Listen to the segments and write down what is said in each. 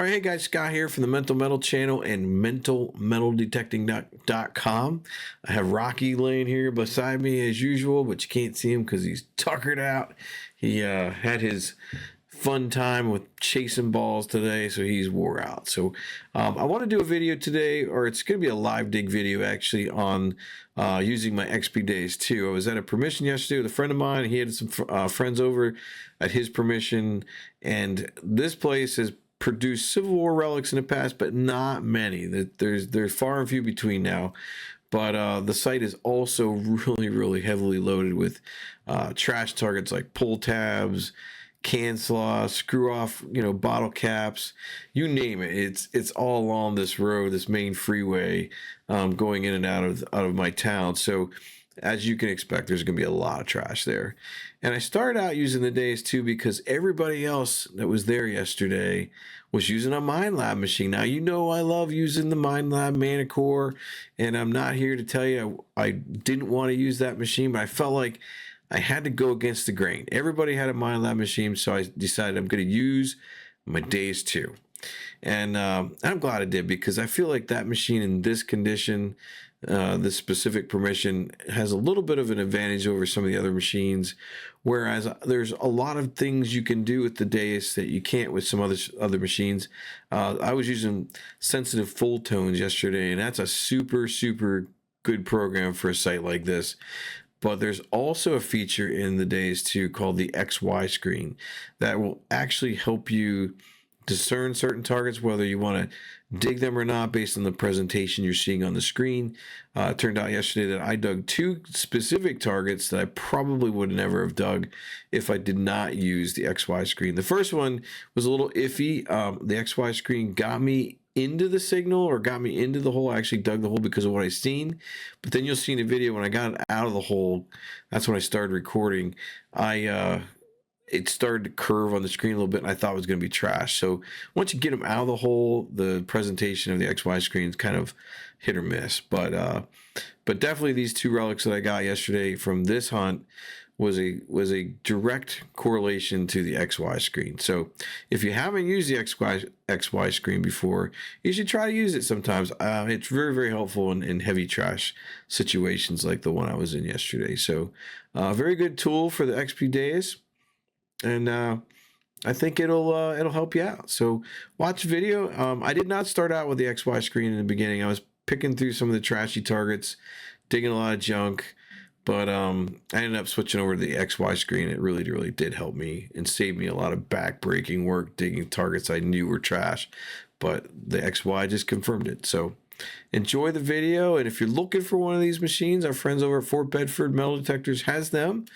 All right, hey guys, Scott here from the Mental Metal channel and mentalmetaldetecting.com. I have Rocky laying here beside me as usual, but you can't see him because he's tuckered out. He had his fun time with chasing balls today, so he's wore out. So I want to do a video today, or it's going to be a live dig video actually, on using my XP Days 2. I was at a permission yesterday with a friend of mine. He had some friends over at his permission, and this place has produced Civil War relics in the past, but not many. There's far and few between now. But the site is also really heavily loaded with trash targets like pull tabs, can slaw, screw off, bottle caps, you name it. It's all along this road, this main freeway, going in and out of my town. So as you can expect, there's going to be a lot of trash there. And I started out using the Days 2 because everybody else that was there yesterday was using a Minelab machine. Now, I love using the Minelab Manicore, and I'm not here to tell you I didn't want to use that machine, but I felt like I had to go against the grain. Everybody had a Minelab machine, so I decided I'm going to use my Days 2. And I'm glad I did, because I feel like that machine in this condition, this specific permission, has a little bit of an advantage over some of the other machines, whereas there's a lot of things you can do with the Days that you can't with some other machines. I was using sensitive full tones yesterday, and that's a super good program for a site like this. But there's also a feature in the Days 2 called the XY screen that will actually help you discern certain targets, whether you want to dig them or not, based on the presentation you're seeing on the screen. It turned out yesterday that I dug two specific targets that I probably would never have dug if I did not use the XY screen. The first one was a little iffy. The XY screen got me into the signal, or got me into the hole. I actually dug the hole because of what I seen, but then you'll see in the video when I got it out of the hole, that's when I started recording. It started to curve on the screen a little bit, and I thought it was going to be trash. So once you get them out of the hole, the presentation of the XY screen is kind of hit or miss. But definitely these two relics that I got yesterday from this hunt was a direct correlation to the XY screen. So if you haven't used the XY screen before, you should try to use it sometimes. It's very helpful in heavy trash situations like the one I was in yesterday. So very good tool for the XP Days. And I think it'll help you out. So watch the video. I did not start out with the XY screen in the beginning. I was picking through some of the trashy targets, digging a lot of junk, but I ended up switching over to the XY screen. It really did help me and saved me a lot of back-breaking work digging targets I knew were trash, but the XY just confirmed it. So enjoy the video, and if you're looking for one of these machines, our friends over at Fort Bedford Metal Detectors has them.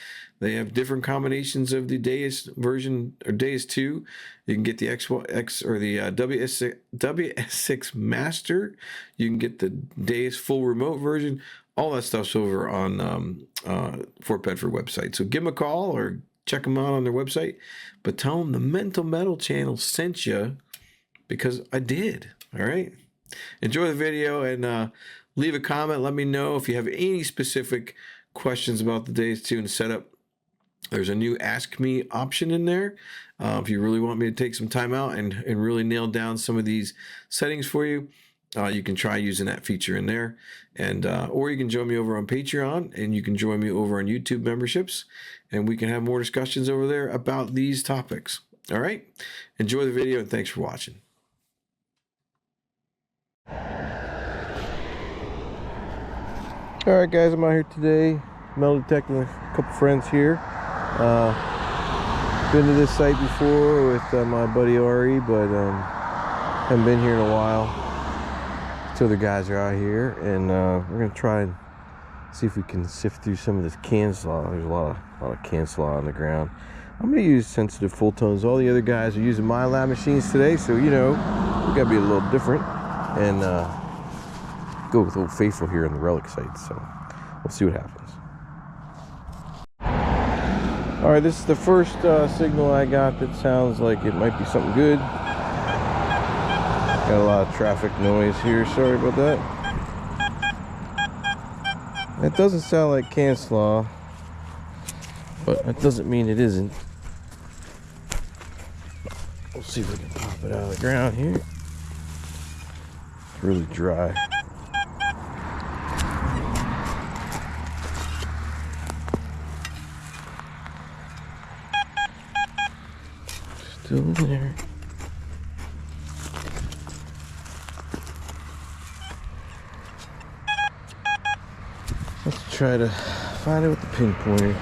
They have different combinations of the Days version, or Days 2. You can get the XY or the WS6 Master. You can get the Days full remote version. All that stuff's over on Fort Bedford website. So give them a call or check them out on their website. But tell them the Mental Metal channel sent you, because I did. All right. Enjoy the video, and leave a comment. Let me know if you have any specific questions about the Days 2 and the setup. There's a new Ask Me option in there. If you really want me to take some time out and really nail down some of these settings for you, you can try using that feature in there. And or you can join me over on Patreon, and you can join me over on YouTube memberships, and we can have more discussions over there about these topics. All right? Enjoy the video, and thanks for watching. Alright guys, I'm out here today metal detecting with a couple friends here. Been to this site before with my buddy Ari, but haven't been here in a while. Two other guys are out here, and we're going to try and see if we can sift through some of this can slaw. There's a lot of can slaw on the ground. I'm going to use sensitive full tones. All the other guys are using Minelab machines today, so we got to be a little different and go with Old Faithful here in the relic site. So we'll see what happens. All right, this is the first signal I got that sounds like it might be something good. Got a lot of traffic noise here. Sorry about that. It doesn't sound like can slaw, but that doesn't mean it isn't. We'll See if we can pop it out of the ground here. It's really dry. Still in there. Let's try to find it with the pinpointer.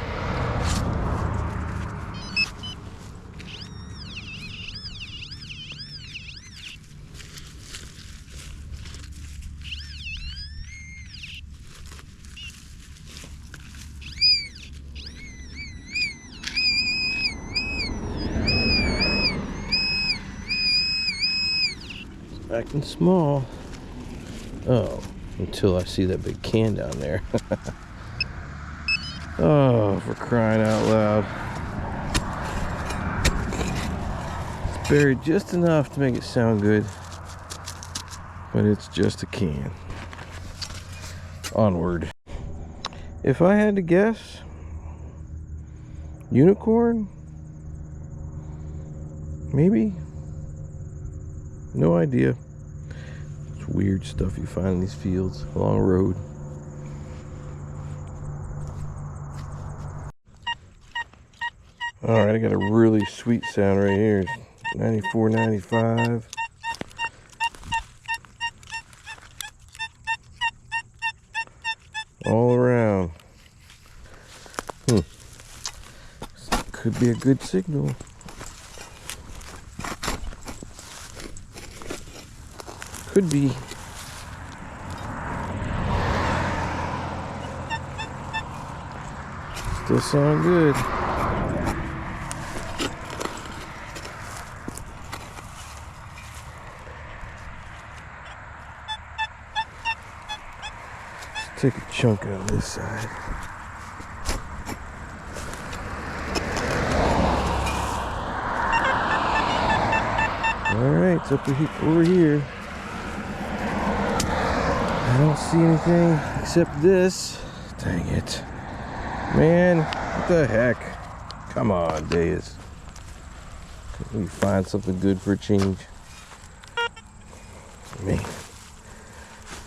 Acting small. Oh, until I see that big can down there. Oh, for crying out loud. It's buried just enough to make it sound good, but it's just a can. Onward. If I had to guess, unicorn? Maybe? No idea. It's weird stuff you find in these fields along the road. Alright, I got a really sweet sound right here. 94, 95. All around. Could be a good signal. Could be. Still sound good. Let's take a chunk out of this side. Alright, it's up over here. I don't see anything except this. Dang it. Man, what the heck? Come on, Deus. Can we find something good for a change? Man,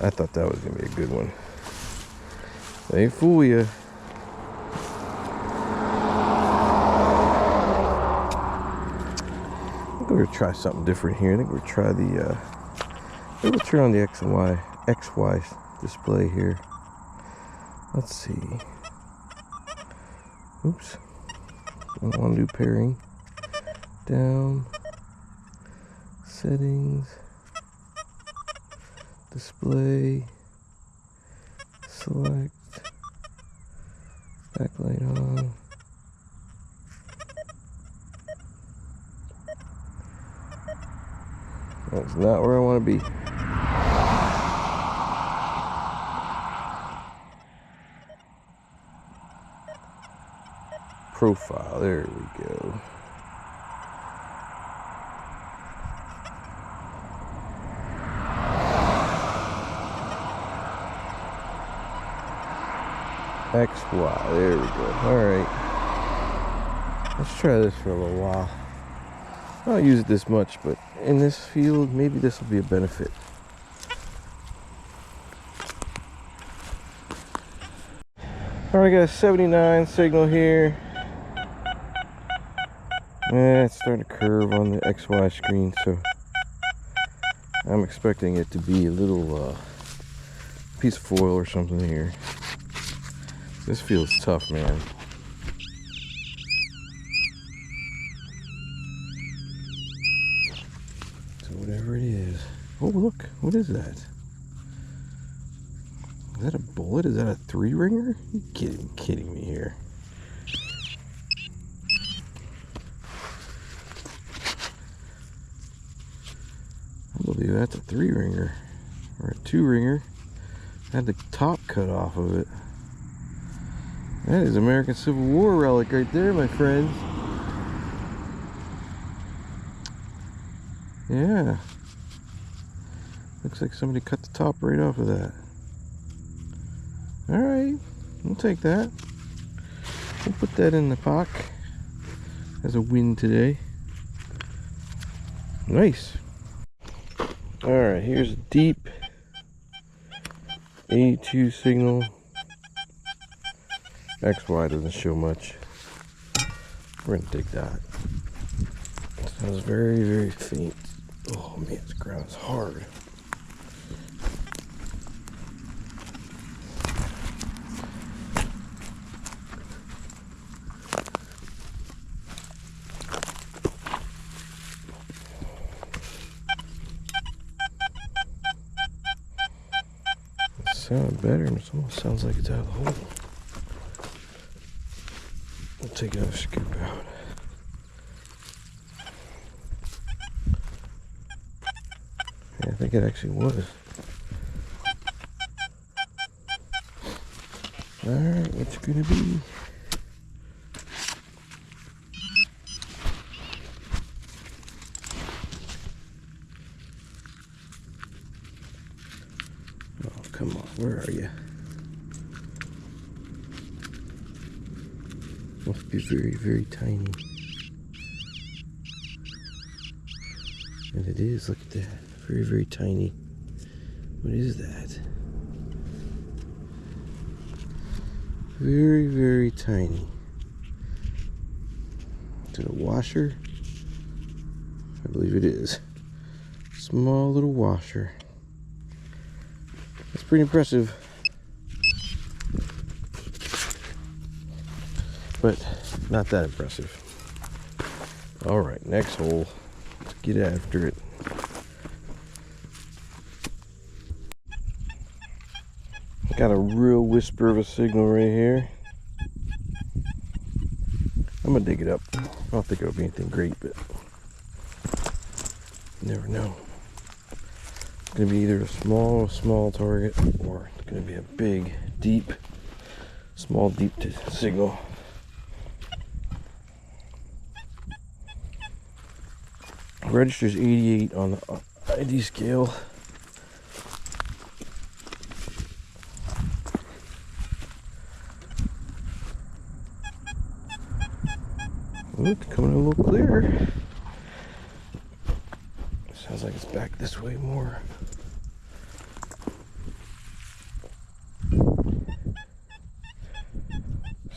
I thought that was going to be a good one. They ain't fool you. I think we're going to try something different here. I think we're going to try the, maybe we'll turn on the XY display here. Let's see. Oops. I don't want to do pairing. Down. Settings. Display. Select. Backlight on. That's not where I want to be. Profile, there we go. XY, there we go. Alright. Let's try this for a little while. I don't use it this much, but in this field, maybe this will be a benefit. Alright, got a 79 signal here. It's starting to curve on the XY screen, so I'm expecting it to be a little piece of foil or something here. This feels tough, man. So whatever it is. Oh, look. What is that? Is that a bullet? Is that a 3-ringer? You kidding me here? I believe that's a 3-ringer or a 2-ringer. Had the top cut off of it. That is American Civil War relic right there, my friends. Yeah. Looks like somebody cut the top right off of that. Alright, we'll take that. We'll put that in the pocket as a win today. Nice. Alright, here's a deep 82 signal. XY doesn't show much. We're gonna dig that. It sounds very, very faint. Oh man, this ground is hard. It sounded better, and it almost sounds like it's out of the hole. We'll take another scoop out. Yeah, I think it actually was. Alright, what's it gonna be? Oh, come on, where are you? Must be very, very tiny. And it is, look at that. Very, very tiny. What is that? Very, very tiny. Is it a washer? I believe it is. Small little washer. That's pretty impressive. But not that impressive. Alright, next hole. Let's get after it. Got a real whisper of a signal right here. I'm gonna dig it up. I don't think it'll be anything great, but you never know. It's gonna be either a small target, or it's gonna be a big, deep, small, deep signal. Registers 88 on the ID scale. It's coming a little clearer. Sounds like it's back this way more.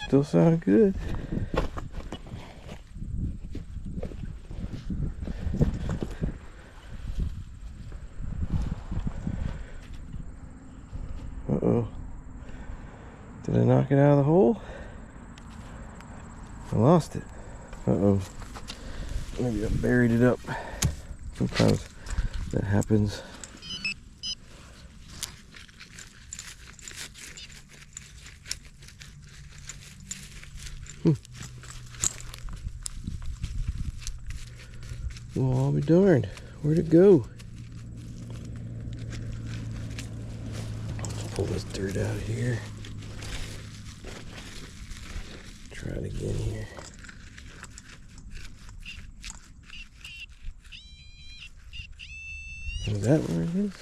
Still sounding good. Uh-oh. Did I knock it out of the hole? I lost it. Uh-oh. Maybe I buried it up. Sometimes that happens. Well, I'll be darned. Where'd it go? Let's pull this dirt out of here. Try it again here. Is that where it is?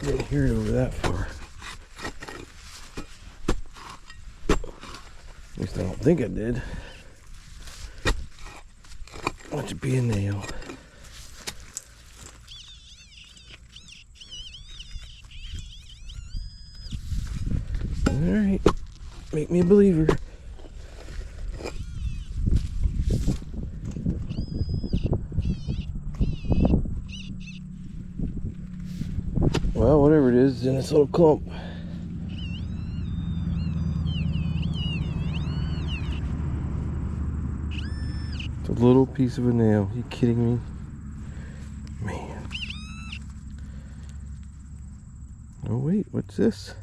Didn't hear it over that far. At least I don't think I did. Watch it be a nail. Alright. Make me a believer. Well, whatever it is, it's in this little clump. It's a little piece of a nail. Are you kidding me? Man. Oh wait, what's this?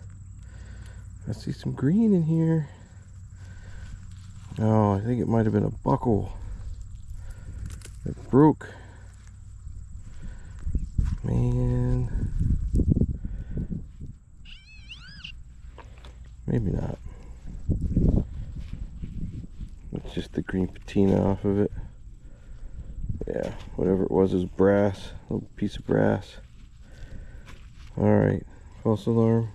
I see some green in here. Oh, I think it might have been a buckle. It broke. Man. Maybe not. It's just the green patina off of it. Yeah, whatever it was brass. A little piece of brass. Alright, false alarm.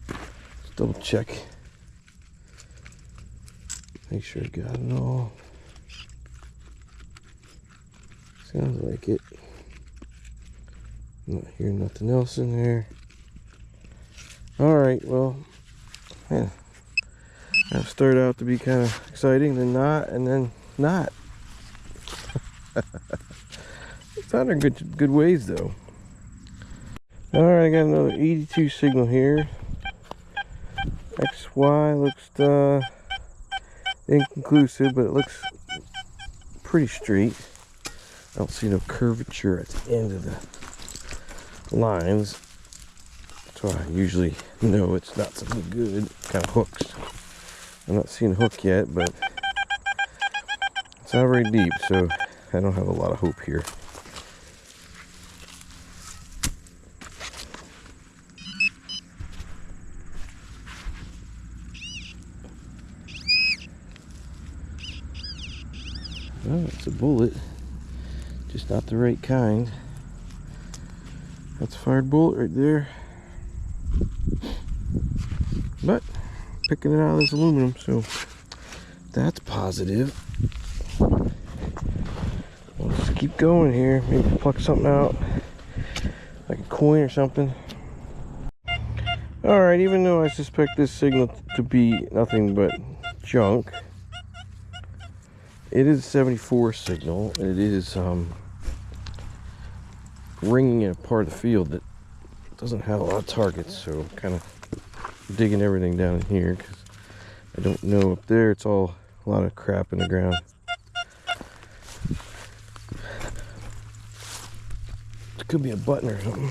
Let's double check. Make sure I got it all. Sounds like it. Not hearing nothing else in there. Alright, well, yeah. That started out to be kind of exciting, then not, and then not. Found her good ways though. Alright, I got another 82 signal here. XY looks inconclusive, but it looks pretty straight. I don't see no curvature at the end of the lines. That's why I usually know it's not something good. Kind of hooks. I'm not seeing a hook yet, but it's not very deep, so I don't have a lot of hope here. Oh, it's a bullet, just not the right kind. That's a fired bullet right there. But picking it out of this aluminum, so that's positive. We'll just keep going here. Maybe pluck something out, like a coin or something. Alright, even though I suspect this signal to be nothing but junk, it is a 74 signal. It is ringing in a part of the field that doesn't have a lot of targets, so kind of digging everything down in here because I don't know up there. It's all a lot of crap in the ground. It could be a button or something.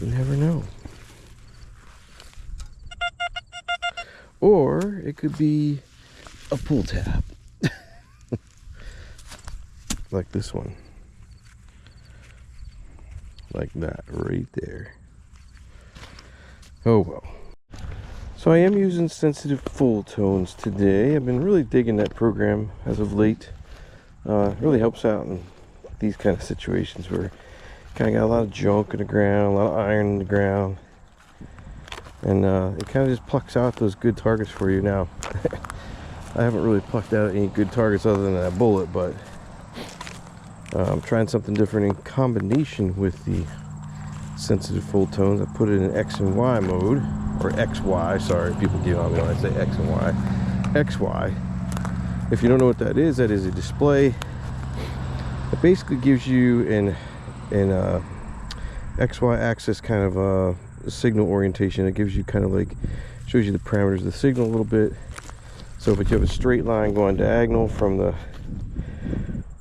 You never know. Or it could be a pull tab. Like this one. Like that right there. Oh well. So I am using sensitive full tones today. I've been really digging that program as of late. It really helps out in these kind of situations where you kind of got a lot of junk in the ground, a lot of iron in the ground. And it kind of just plucks out those good targets for you. Now, I haven't really plucked out any good targets other than that bullet, but I'm trying something different in combination with the sensitive full tones. I put it in X and Y mode, or XY, sorry, people get on me when I say X and Y. XY, if you don't know what that is a display. It basically gives you an XY axis kind of signal orientation. It gives you kind of like, shows you the parameters of the signal a little bit. So if you have a straight line going diagonal from the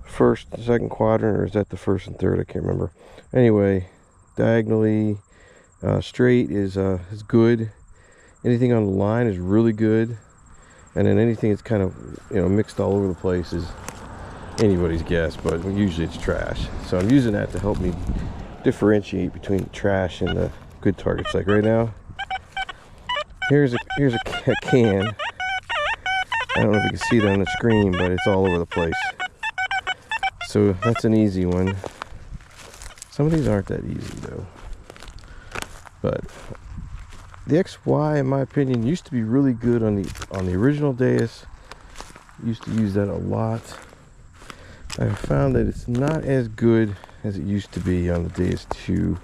first and second quadrant, or is that the first and third? I can't remember. Anyway, diagonally straight is good. Anything on the line is really good, and then anything that's kind of, you know, mixed all over the place is anybody's guess, but usually it's trash. So I'm using that to help me differentiate between the trash and the good targets. Like right now, here's a can. I don't know if you can see it on the screen, but it's all over the place. So that's an easy one. Some of these aren't that easy though. But the XY, in my opinion, used to be really good on the original Deus. Used to use that a lot. I found that it's not as good as it used to be on the Deus 2.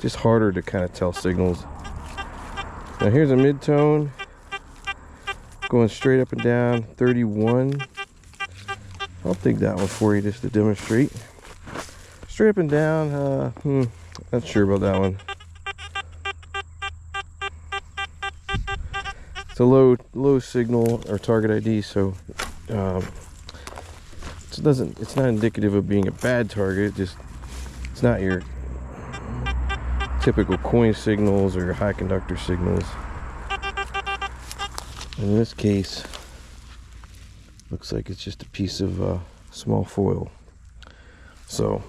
Just harder to kind of tell signals. Now here's a mid-tone going straight up and down, 31. I'll dig that one for you just to demonstrate. Straight up and down, not sure about that one. It's a low signal or target ID, so it's not indicative of being a bad target. It's not your typical coin signals or high conductor signals. In this case, looks like it's just a piece of small foil. So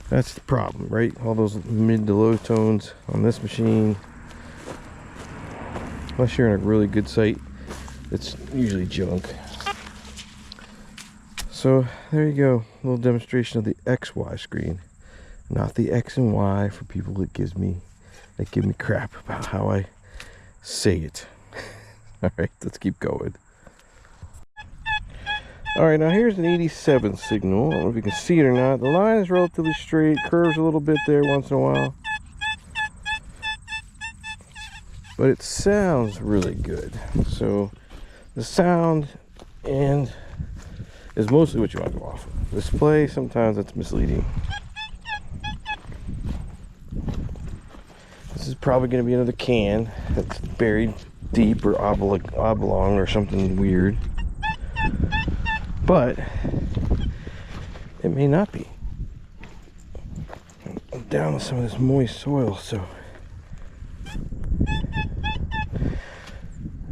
that's the problem, right? All those mid to low tones on this machine, unless you're in a really good site, it's usually junk. So there you go, a little demonstration of the XY screen, not the X and Y for people that give me crap about how I say it. All right, let's keep going. All right, now here's an 87 signal. I don't know if you can see it or not. The line is relatively straight, curves a little bit there once in a while. But it sounds really good. So the sound and is mostly what you want to go off of. Display, sometimes that's misleading. This is probably going to be another can that's buried deep or oblong or something weird. But it may not be. I'm down with some of this moist soil, so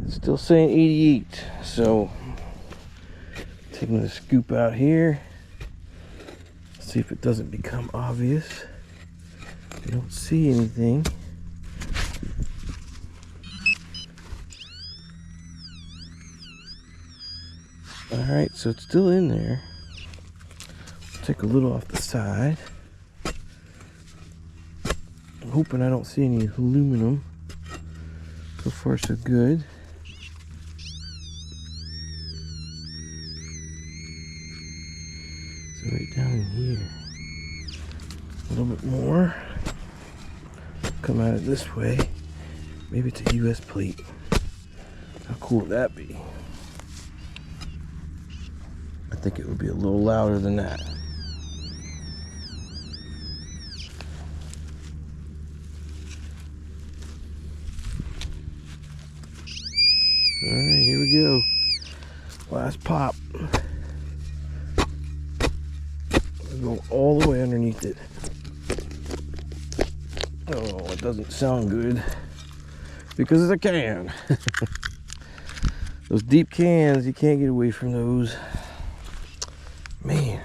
it's still saying 88. So taking the scoop out here, see if it doesn't become obvious. I don't see anything. Alright, so it's still in there. Take a little off the side. I'm hoping I don't see any aluminum. So far so good. So right down in here. A little bit more. Come at it this way. Maybe it's a US plate. How cool would that be? I think it would be a little louder than that. Alright, here we go. Last pop. We'll go all the way underneath it. Oh, it doesn't sound good because it's a can. Those deep cans, you can't get away from those. Man,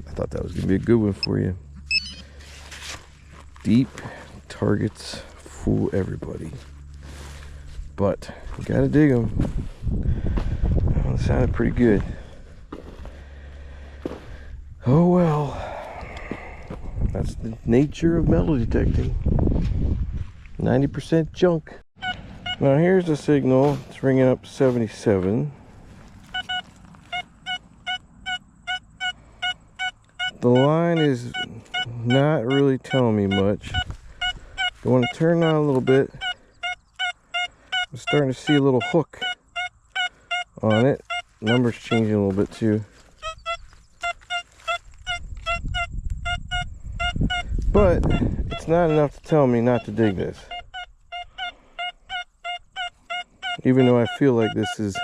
I thought that was going to be a good one for you. Deep targets fool everybody. But you got to dig them. That one sounded pretty good. Oh well. That's the nature of metal detecting. 90% junk. Now here's the signal. It's ringing up 77. The line is not really telling me much. I want to turn on a little bit. I'm starting to see a little hook on it. Numbers changing a little bit too. But it's not enough to tell me not to dig this. Even though I feel like this is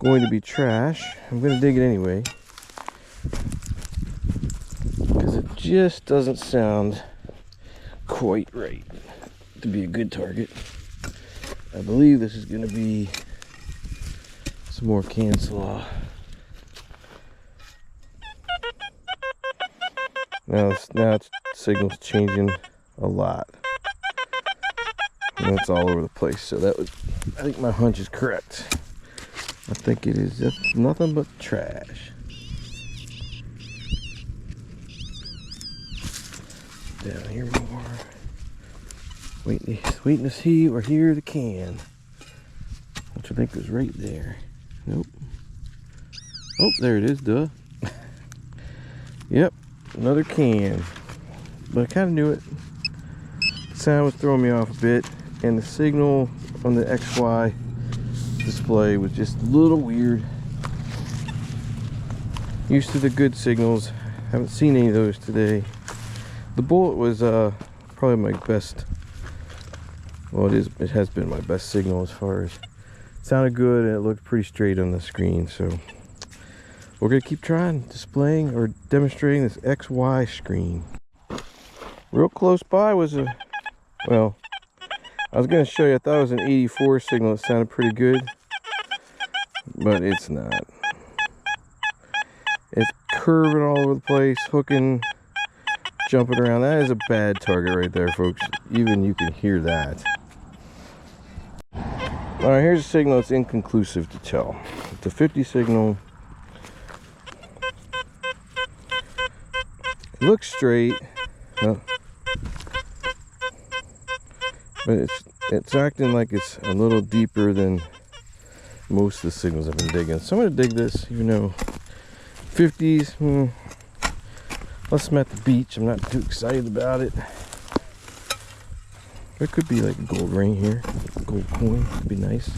going to be trash, I'm going to dig it anyway. Because it just doesn't sound quite right to be a good target. I believe this is going to be some more can slaw. Now it's signal's changing a lot. And it's all over the place. So that was, I think my hunch is correct. I think it is just nothing but trash. Down here more. Waiting to see or hear the can. Which I think was right there. Nope. Oh, there it is, duh. Yep, another can. But I kind of knew it. The sound was throwing me off a bit. And the signal on the XY display was just a little weird. Used to the good signals. Haven't seen any of those today. The bullet was probably my best. Well, it has been my best signal as far as it sounded good, and it looked pretty straight on the screen. So we're gonna keep trying displaying or demonstrating this XY screen. Real close by was a, well, I was gonna show you, I thought it was an 84 signal. It sounded pretty good, but it's not. It's curving all over the place, hooking, jumping around. That is a bad target right there, folks. Even you can hear that. All right, here's a signal that's inconclusive to tell. It's a 50 signal. It looks straight, but It's acting like it's a little deeper than most of the signals I've been digging. So I'm going to dig this, even though 50s, unless I'm at the beach, I'm not too excited about it. There could be like a gold ring here, a gold coin, would be nice.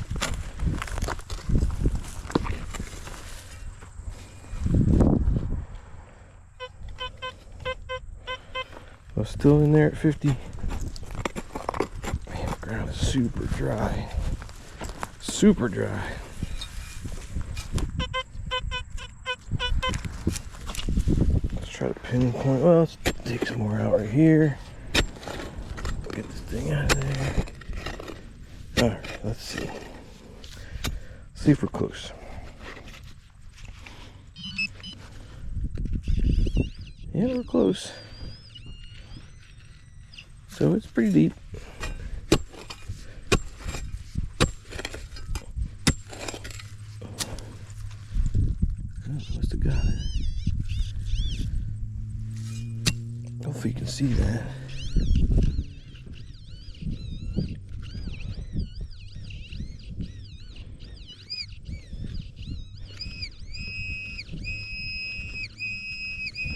I'm still in there at 50. Man, the ground is super dry. Super dry. Let's try to pinpoint. Well, let's take some more out right here. Get this thing out of there. Alright, let's see. See if we're close. Yeah, we're close. So it's pretty deep. Must have got it. Hopefully you can see that.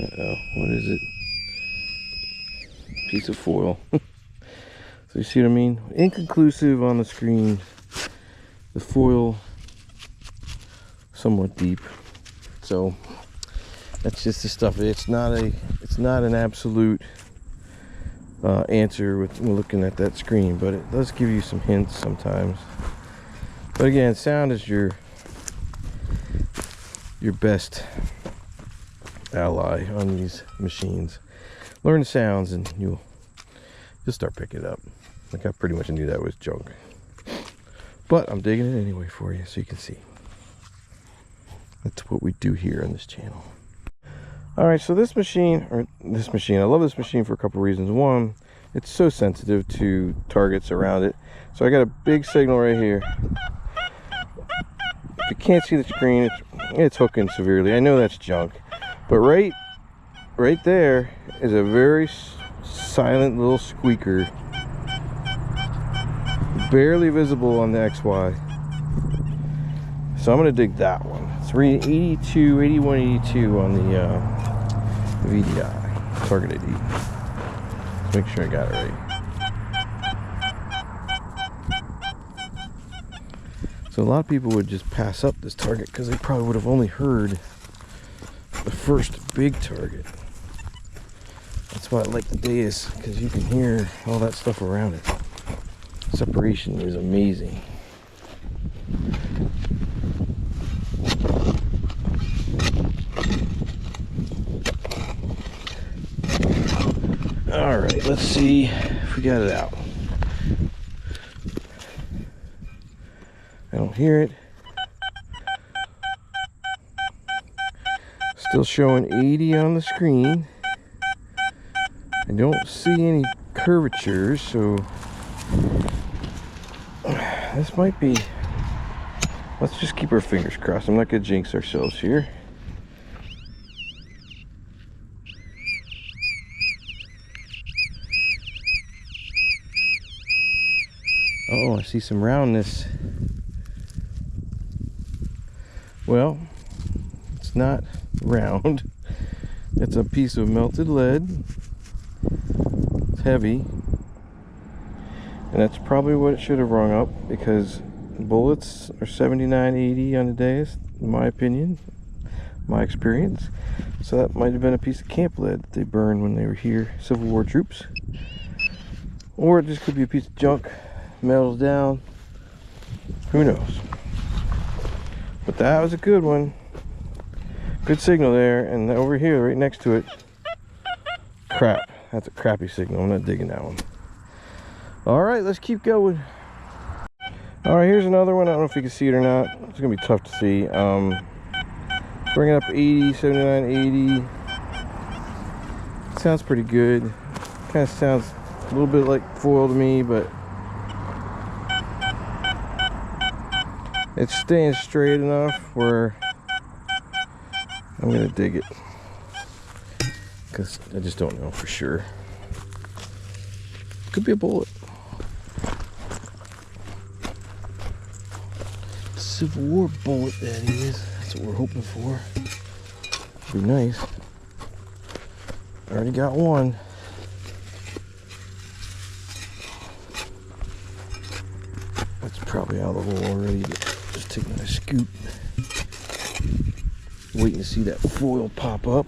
Uh-oh, what is it? Piece of foil. So you see what I mean? Inconclusive on the screen. The foil somewhat deep. So that's just the stuff. It's not an absolute answer with looking at that screen, but it does give you some hints sometimes. But again, sound is your best ally on these machines. Learn the sounds and you'll start picking it up. Like I pretty much knew that was junk, but I'm digging it anyway for you so you can see. That's what we do here on this channel. All right, so this machine, I love this machine for a couple reasons. One, it's so sensitive to targets around it. So I got a big signal right here. If you can't see the screen, it's hooking severely. I know that's junk, but right there is a very silent little squeaker, barely visible on the XY. So I'm going to dig that one. It's reading 82, 81, 82 on the VDI target ID. Let's make sure I got it right. So a lot of people would just pass up this target because they probably would have only heard the first big target. That's why I like the Deus, because you can hear all that stuff around it. Separation is amazing. All right, let's see if we got it out. I don't hear it. Still showing 80 on the screen. I don't see any curvatures, so this might be, let's just keep our fingers crossed. I'm not gonna jinx ourselves here. Oh, I see some roundness. Well, it's not round. It's a piece of melted lead. It's heavy. And that's probably what it should have rung up, because bullets are 79, 80 on the Deus, in my opinion, my experience. So that might have been a piece of camp lead that they burned when they were here, Civil War troops. Or it just could be a piece of junk, metals down, who knows. But that was a good one. Good signal there, and over here, right next to it, crap. That's a crappy signal. I'm not digging that one. All right, let's keep going. All right, here's another one. I don't know if you can see it or not. It's gonna be tough to see. Bringing up 80, 79, 80. Sounds pretty good. Kind of sounds a little bit like foil to me, but it's staying straight enough where I'm gonna dig it, because I just don't know for sure. Could be a bullet. Civil War bullet, that is. That's what we're hoping for. Be nice. Already got one. That's probably out of the hole already. Just taking a scoop. Waiting to see that foil pop up.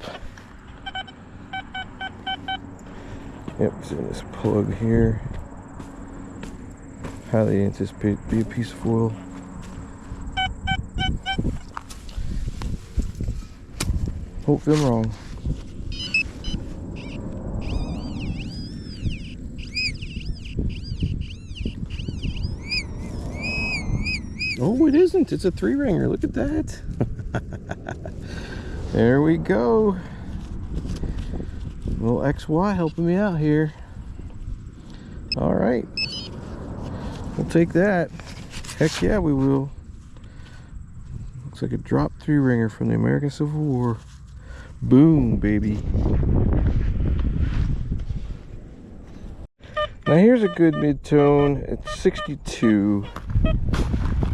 Yep, it's in this plug here. Highly anticipate to be a piece of foil. Hope I'm wrong. Oh, it isn't. It's a 3-ringer. Look at that. There we go. Little XY helping me out here. All right. We'll take that. Heck yeah, we will. Looks like a drop 3-ringer from the American Civil War. Boom, baby. Now here's a good mid-tone. It's 62.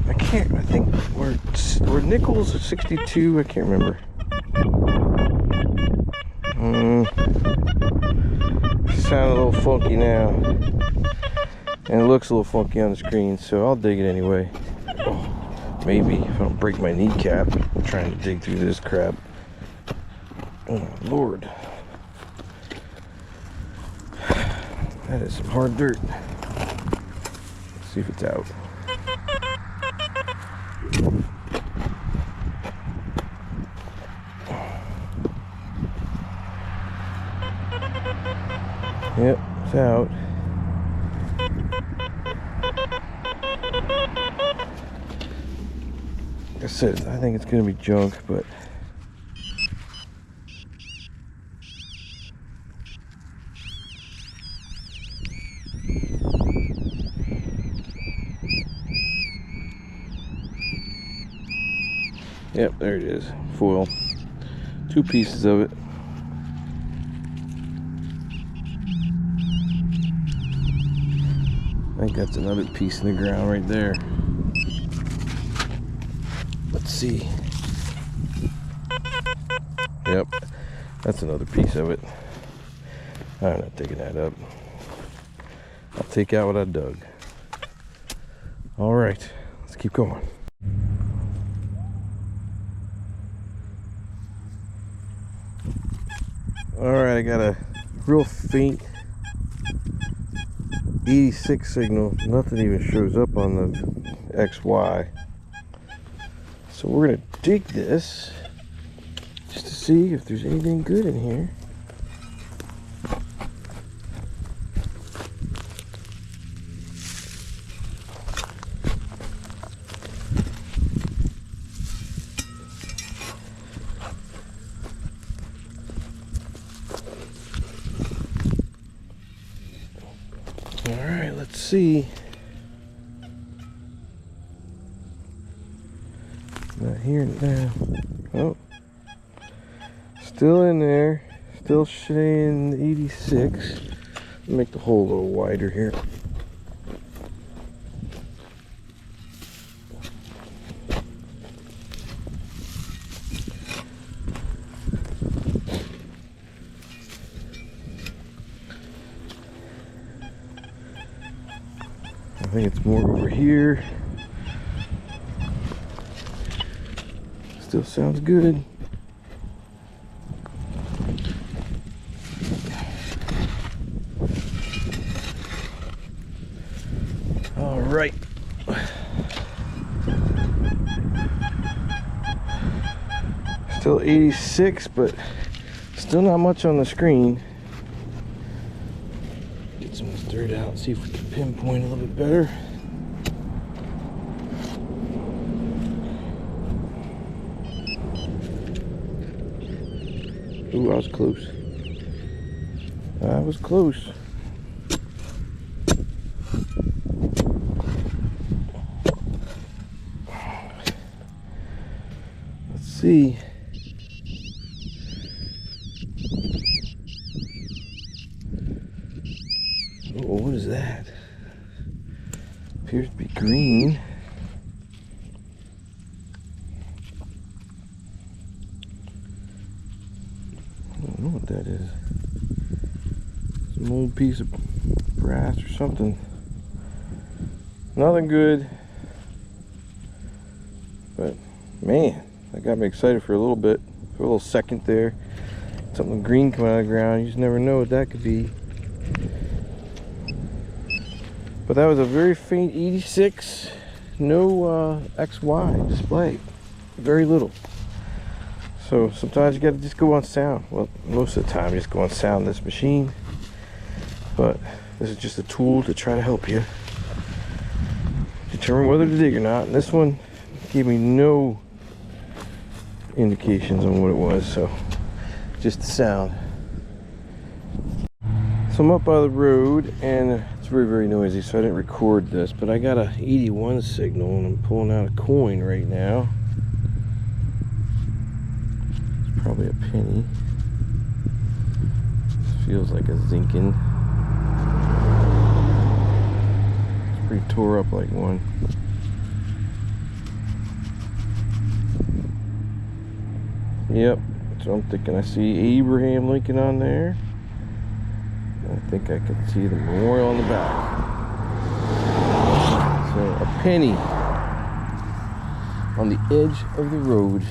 I think we're nickels at 62. I can't remember. Sound a little funky now. And it looks a little funky on the screen, so I'll dig it anyway. Oh, maybe if I don't break my kneecap trying to dig through this crap. Oh my lord. That is some hard dirt. Let's see if it's out. Yep, it's out. Like I said, I think it's gonna be junk, but yep, there it is. Foil. 2 pieces of it. I think that's another piece in the ground right there. Let's see. Yep, that's another piece of it. I'm not taking that up. I'll take out what I dug. All right, let's keep going. All right, I got a real faint 86 signal. Nothing even shows up on the XY. So we're gonna dig this just to see if there's anything good in here. All right, let's see. Not here now. Oh, still in there. Still saying 86. Make the hole a little wider here. I think it's more over here. Still sounds good. All right. Still 86, but still not much on the screen. Get some of this dirt out, see if we can pinpoint a little bit better. Ooh, I was close. I was close. Let's see. Oh, what is that? Appears to be green. An old piece of brass or something. Nothing good. But man, that got me excited for a little bit. For a little second there. Something green coming out of the ground. You just never know what that could be. But that was a very faint 86. No XY display. Very little. So sometimes you gotta just go on sound. Well, most of the time you just go on sound in this machine. But this is just a tool to try to help you determine whether to dig or not. And this one gave me no indications on what it was, so just the sound. So I'm up by the road and it's very, very noisy, so I didn't record this, but I got a 81 signal and I'm pulling out a coin right now. It's probably a penny. This feels like a zinkin. It's pretty tore up like one. Yep, so I'm thinking I see Abraham Lincoln on there. I think I can see the memorial on the back. So a penny on the edge of the road.